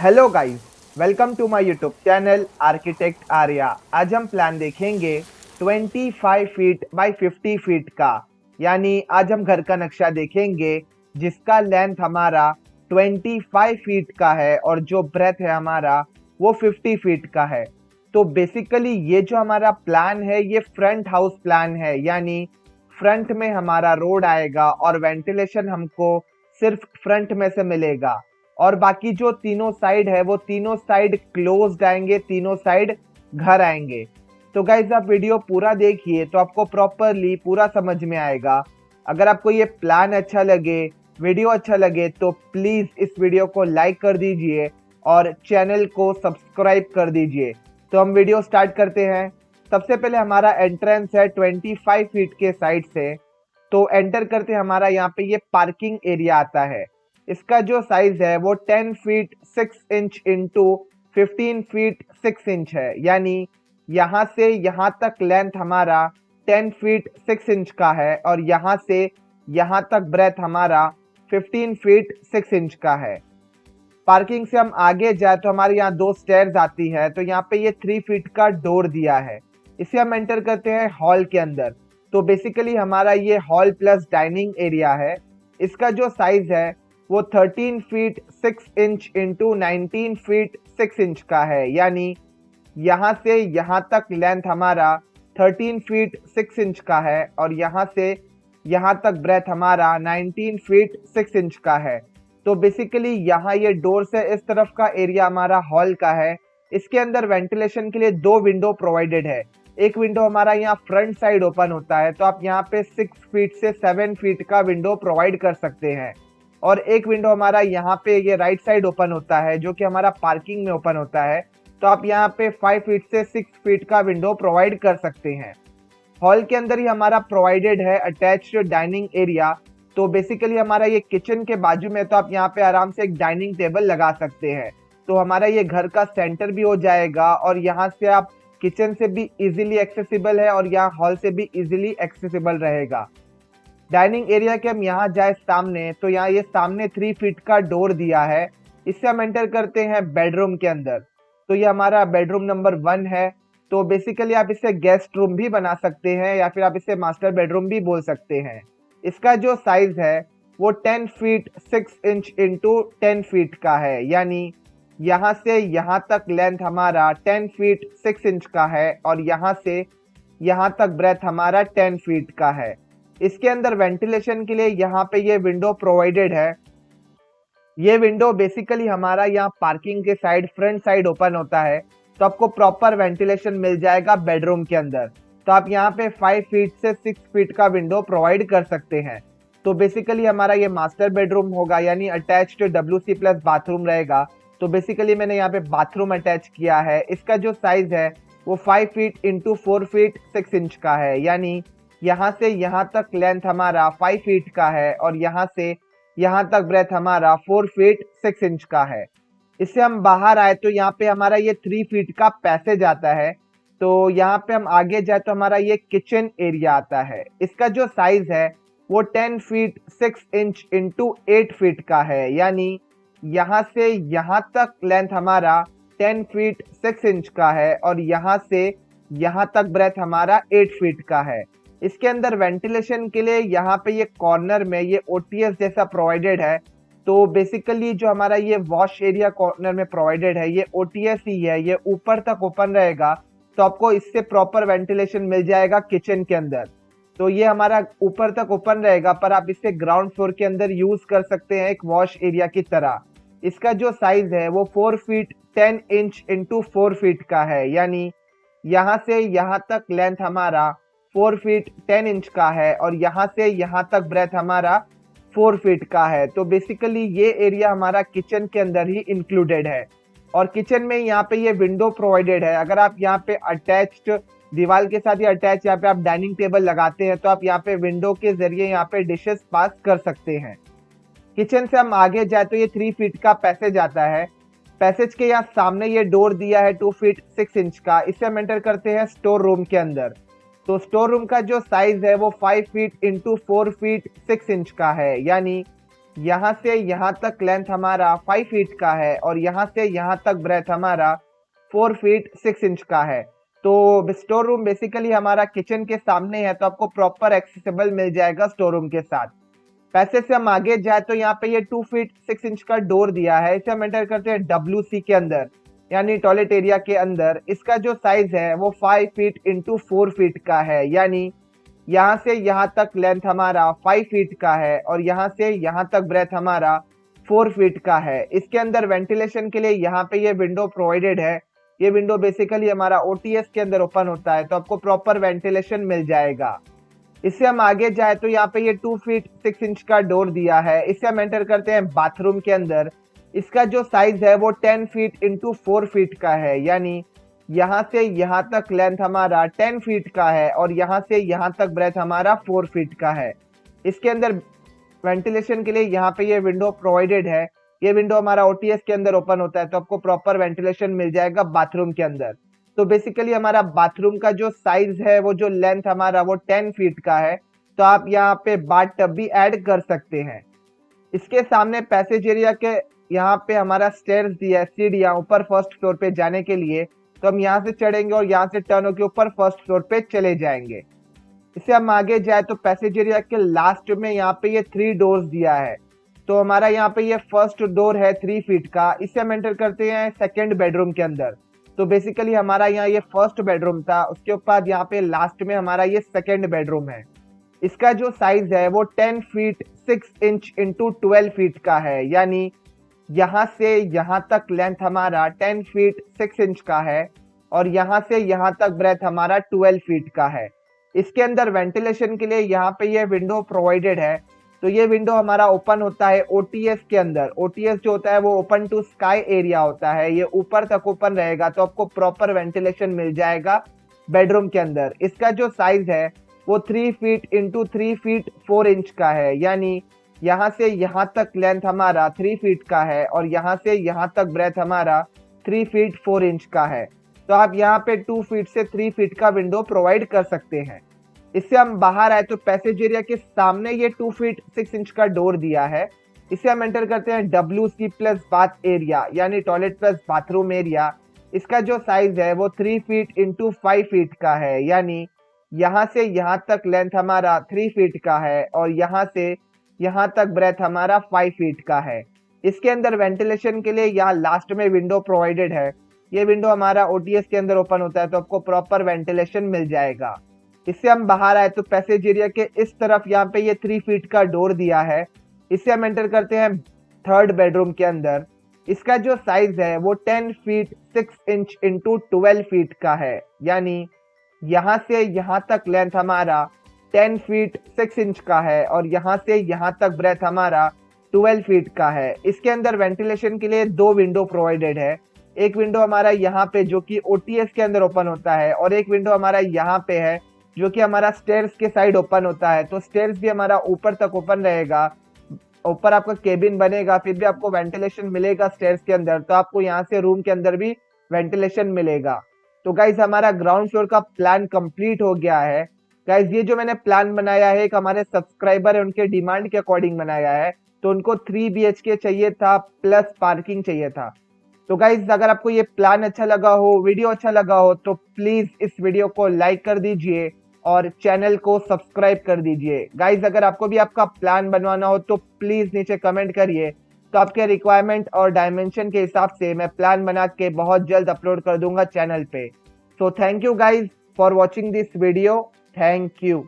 Hello guys, welcome to my YouTube channel architect Arya. आज हम plan देखेंगे 25 फीट बाय 50 फीट का, यानी आज हम घर का नक्शा देखेंगे जिसका लेंथ हमारा 25 फीट का है और जो ब्रेथ है हमारा वो 50 फीट का है। तो बेसिकली ये जो हमारा प्लान है ये फ्रंट हाउस प्लान है, यानी फ्रंट में हमारा रोड आएगा और वेंटिलेशन हमको सिर्फ फ्रंट में से मिलेगा और बाकी जो तीनों साइड है वो तीनों साइड क्लोज्ड आएंगे, तीनों साइड घर आएंगे। तो गाइज आप वीडियो पूरा देखिए तो आपको प्रॉपरली पूरा समझ में आएगा। अगर आपको ये प्लान अच्छा लगे, वीडियो अच्छा लगे तो प्लीज इस वीडियो को लाइक कर दीजिए और चैनल को सब्सक्राइब कर दीजिए। तो हम वीडियो स्टार्ट करते हैं। सबसे पहले हमारा एंट्रेंस है 25 फीट के साइड से, तो एंटर करते हमारा यहाँ पे ये पार्किंग एरिया आता है। इसका जो साइज है वो 10 feet 6 inch into 15 feet 6 inch है, यानी यहाँ से यहाँ तक लेंथ हमारा 10 फीट 6 इंच का है और यहाँ से यहाँ तक ब्रेथ हमारा 15 फीट 6 इंच का है। पार्किंग से हम आगे जाए तो हमारे यहाँ दो स्टेयर्स आती है, तो यहाँ पे ये 3 फीट का डोर दिया है। इसे हम एंटर करते हैं हॉल के अंदर। तो बेसिकली हमारा ये हॉल प्लस डाइनिंग एरिया है। इसका जो साइज है वो 13 feet 6 inch into 19 feet 6 inch का है, यानी यहाँ से यहाँ तक लेंथ हमारा 13 फीट 6 इंच का है और यहाँ से यहाँ तक ब्रेथ हमारा 19 फीट 6 इंच का है। तो बेसिकली यहाँ ये डोर से इस तरफ का एरिया हमारा हॉल का है। इसके अंदर वेंटिलेशन के लिए दो विंडो प्रोवाइडेड है। एक विंडो हमारा यहाँ फ्रंट साइड ओपन होता है, तो आप यहाँ पे 6 फीट से 7 फीट का विंडो प्रोवाइड कर सकते हैं। और एक विंडो हमारा यहाँ पे ये राइट साइड ओपन होता है जो कि हमारा पार्किंग में ओपन होता है, तो आप यहाँ पे 5 फीट से 6 फीट का विंडो प्रोवाइड कर सकते हैं। हॉल के अंदर ही हमारा प्रोवाइडेड है अटैच्ड डाइनिंग एरिया। तो बेसिकली हमारा ये किचन के बाजू में, तो आप यहाँ पे आराम से एक डाइनिंग टेबल लगा सकते हैं। तो हमारा ये घर का सेंटर भी हो जाएगा और यहाँ से आप किचन से भी इजीली एक्सेसिबल है और यहाँ हॉल से भी इजीली एक्सेसिबल रहेगा। डाइनिंग एरिया के हम यहाँ जाए सामने, तो यहाँ ये सामने 3 फीट का डोर दिया है। इससे हम एंटर करते हैं बेडरूम के अंदर। तो ये हमारा बेडरूम नंबर 1 है। तो बेसिकली आप इसे गेस्ट रूम भी बना सकते हैं या फिर आप इसे मास्टर बेडरूम भी बोल सकते हैं। इसका जो साइज है वो 10 फीट 6 इंच इंटू 10 फीट का है, यानी यहाँ से यहाँ तक लेंथ हमारा 10 फीट 6 इंच का है और यहाँ से यहाँ तक ब्रेथ हमारा 10 फीट का है। इसके अंदर वेंटिलेशन के लिए यहाँ पे ये विंडो प्रोवाइडेड है। ये विंडो बेसिकली हमारा यहाँ पार्किंग के साइड फ्रंट साइड ओपन होता है, तो आपको प्रॉपर वेंटिलेशन मिल जाएगा बेडरूम के अंदर। तो आप यहाँ पे 5 फीट से 6 फीट का विंडो प्रोवाइड कर सकते हैं। तो बेसिकली हमारा ये मास्टर बेडरूम होगा, यानी अटैच्ड WC प्लस बाथरूम रहेगा। तो बेसिकली मैंने यहाँ पे बाथरूम अटैच किया है। इसका जो साइज है वो 5 फीट इंटू 4 फीट 6 इंच का है, यानी यहाँ से यहाँ तक लेंथ हमारा 5 फीट का है और यहाँ से यहाँ तक ब्रेथ हमारा 4 फीट 6 इंच का है। इससे हम बाहर आए तो यहाँ पे हमारा ये 3 फीट का पैसेज आता है। तो यहाँ पे हम आगे जाए तो हमारा ये किचन एरिया आता है। इसका जो साइज है वो 10 फीट 6 इंच इंटू 8 फीट का है, यानी यहाँ से यहाँ तक लेंथ हमारा 10 फीट 6 इंच का है और यहाँ से यहाँ तक ब्रेथ हमारा 8 फीट का है। इसके अंदर वेंटिलेशन के लिए यहाँ पे ये कॉर्नर में ये OTS जैसा प्रोवाइडेड है। तो बेसिकली जो हमारा ये वॉश एरिया कॉर्नर में प्रोवाइडेड है ये OTS ही है, ये ऊपर तक ओपन रहेगा, तो आपको इससे प्रॉपर वेंटिलेशन मिल जाएगा किचन के अंदर। तो ये हमारा ऊपर तक ओपन रहेगा, पर आप इसे ग्राउंड फ्लोर के अंदर यूज कर सकते हैं एक वॉश एरिया की तरह। इसका जो साइज है वो 4 फीट 10 इंच इंटू 4 फीट का है, यानी यहाँ से यहाँ तक लेंथ हमारा 4 फीट 10 इंच का है और यहाँ से यहाँ तक ब्रेथ हमारा 4 फीट का है। तो बेसिकली ये एरिया हमारा किचन के अंदर ही इंक्लूडेड है और किचन में यहाँ पे ये विंडो प्रोवाइडेड है। अगर आप यहाँ पे अटैच्ड दीवार के साथ ही अटैच यहाँ पे आप डाइनिंग टेबल लगाते हैं तो आप यहाँ पे विंडो के जरिए यहाँ पे डिशेस पास कर सकते हैं। किचन से हम आगे जाए तो ये 3 फीट का पैसेज आता है। पैसेज के यहाँ सामने ये डोर दिया है 2 फीट 6 इंच का। इसे हम एंटर करते हैं स्टोर रूम के अंदर। तो स्टोर रूम का जो साइज है वो 5 फीट इंटू 4 फीट 6 इंच का है, यानी यहाँ से यहाँ तक लेंथ हमारा 5 फीट का है और यहाँ से यहाँ तक ब्रेथ हमारा 4 फीट 6 इंच का है। तो स्टोर रूम बेसिकली हमारा किचन के सामने है, तो आपको प्रॉपर एक्सेसिबल मिल जाएगा स्टोर रूम के साथ। पैसे से हम आगे जाए तो यहाँ पे ये 2 फीट 6 इंच का डोर दिया है, इसे हम एंटर करते हैं WC के अंदर यानी टॉयलेट एरिया के अंदर। इसका जो साइज है वो 5 फीट इंटू 4 फीट का है, यानी यहाँ से यहाँ तक लेंथ हमारा 5 फीट का है और यहाँ से यहाँ तक ब्रेथ हमारा 4 फीट का है। इसके अंदर वेंटिलेशन के लिए यहाँ पे ये विंडो प्रोवाइडेड है। ये विंडो बेसिकली हमारा OTS के अंदर ओपन होता है, तो आपको प्रॉपर वेंटिलेशन मिल जाएगा। इससे हम आगे जाए तो यहाँ पे ये 2 फीट 6 इंच का डोर दिया है, इसे हम एंटर करते हैं बाथरूम के अंदर। इसका जो साइज है वो 10 फीट इंटू 4 फीट का है, यानी यहाँ से यहाँ तक लेंथ हमारा 10 फीट का है और यहाँ से यहाँ तक ब्रेथ हमारा 4 फीट का है। इसके अंदर वेंटिलेशन के लिए यहाँ पे ये विंडो प्रोवाइडेड है। ये विंडो हमारा OTS के अंदर ओपन होता है, तो आपको प्रॉपर वेंटिलेशन मिल जाएगा बाथरूम के अंदर। तो बेसिकली हमारा बाथरूम का जो साइज है वो जो लेंथ हमारा वो 10 फीट का है, तो आप यहाँ पे बाथ टब भी ऐड कर सकते हैं। इसके सामने पैसेज एरिया के यहाँ पे हमारा स्टेयर्स दिया है, सीढ़ियाँ ऊपर फर्स्ट फ्लोर पे जाने के लिए। तो हम यहाँ से चढ़ेंगे और यहाँ से टर्न होकर ऊपर फर्स्ट फ्लोर पे चले जाएंगे। इससे हम आगे जाए तो पैसेज एरिया के लास्ट में यहाँ पे ये 3 डोर्स दिया है। तो हमारा यहाँ पे ये फर्स्ट डोर है 3 फीट का, इसे हम एंटर करते हैं सेकेंड बेडरूम के अंदर। तो बेसिकली हमारा यहाँ ये फर्स्ट बेडरूम था, उसके बाद यहाँ पे लास्ट में हमारा ये सेकेंड बेडरूम है। इसका जो साइज है वो 10 फीट 6 इंच इंटू 12 फीट का है, यानी यहाँ से यहाँ तक लेंथ हमारा 10 फीट 6 इंच का है और यहाँ से यहाँ तक ब्रेथ हमारा 12 फीट का है। इसके अंदर वेंटिलेशन के लिए यहाँ पे ये विंडो प्रोवाइडेड है। तो ये विंडो हमारा ओपन होता है OTS के अंदर। OTS जो होता है वो ओपन टू स्काई एरिया होता है, ये ऊपर तक ओपन रहेगा, तो आपको प्रॉपर वेंटिलेशन मिल जाएगा बेडरूम के अंदर। इसका जो साइज है वो 3 फीट इंटू 3 फीट 4 इंच का है, यानी यहाँ से यहाँ तक लेंथ हमारा 3 फीट का है और यहाँ से यहाँ तक ब्रेथ हमारा 3 फीट 4 इंच का है। तो आप यहाँ पे 2 फीट से 3 फीट का विंडो प्रोवाइड कर सकते हैं। इससे हम बाहर आए तो पैसेज एरिया के सामने ये 2 फीट 6 इंच का डोर दिया है, इसे हम एंटर करते हैं WC प्लस बाथ एरिया यानी टॉयलेट प्लस बाथरूम एरिया। इसका जो साइज है वो 3 फीट इंटू 5 फीट का है, यानी यहाँ से यहाँ तक लेंथ हमारा 3 फीट का है और यहाँ से यहाँ तक ब्रेथ हमारा 5 फीट का है। इसके अंदर वेंटिलेशन के लिए यहाँ लास्ट में विंडो प्रोवाइडेड है। ये विंडो हमारा OTS के अंदर ओपन होता है, तो आपको प्रॉपर वेंटिलेशन मिल जाएगा। इससे हम बाहर आए तो पैसेज एरिया के इस तरफ यहाँ पे ये 3 फीट का डोर दिया है, इसे हम एंटर करते हैं थर्ड बेडरूम के अंदर। इसका जो साइज है वो 10 फीट 6 इंच इंटू 12 फीट का है, यानी यहाँ से यहाँ तक लेंथ हमारा 10 फीट 6 इंच का है और यहाँ से यहाँ तक ब्रेथ हमारा 12 फीट का है। इसके अंदर वेंटिलेशन के लिए 2 विंडो प्रोवाइडेड है। एक विंडो हमारा यहाँ पे जो कि OTS के अंदर ओपन होता है और एक विंडो हमारा यहाँ पे है जो कि हमारा स्टेयर्स के साइड ओपन होता है। तो स्टेयर्स भी हमारा ऊपर तक ओपन रहेगा, ऊपर आपका केबिन बनेगा, फिर भी आपको वेंटिलेशन मिलेगा स्टेयर्स के अंदर, तो आपको यहाँ से रूम के अंदर भी वेंटिलेशन मिलेगा। तो गाइज हमारा ग्राउंड फ्लोर का प्लान कंप्लीट हो गया है। गाइज ये जो मैंने प्लान बनाया है एक हमारे सब्सक्राइबर है उनके डिमांड के अकॉर्डिंग बनाया है। तो उनको 3 BHK चाहिए था प्लस पार्किंग चाहिए था। तो गाइज अगर आपको ये प्लान अच्छा लगा हो, वीडियो अच्छा लगा हो, तो प्लीज इस वीडियो को लाइक कर दीजिए और चैनल को सब्सक्राइब कर दीजिए। गाइज अगर आपको भी आपका प्लान बनवाना हो तो प्लीज नीचे कमेंट करिए, तो आपके रिक्वायरमेंट और डायमेंशन के हिसाब से मैं प्लान बना के बहुत जल्द अपलोड कर दूंगा चैनल पे। So thank you guys for watching this video. Thank you.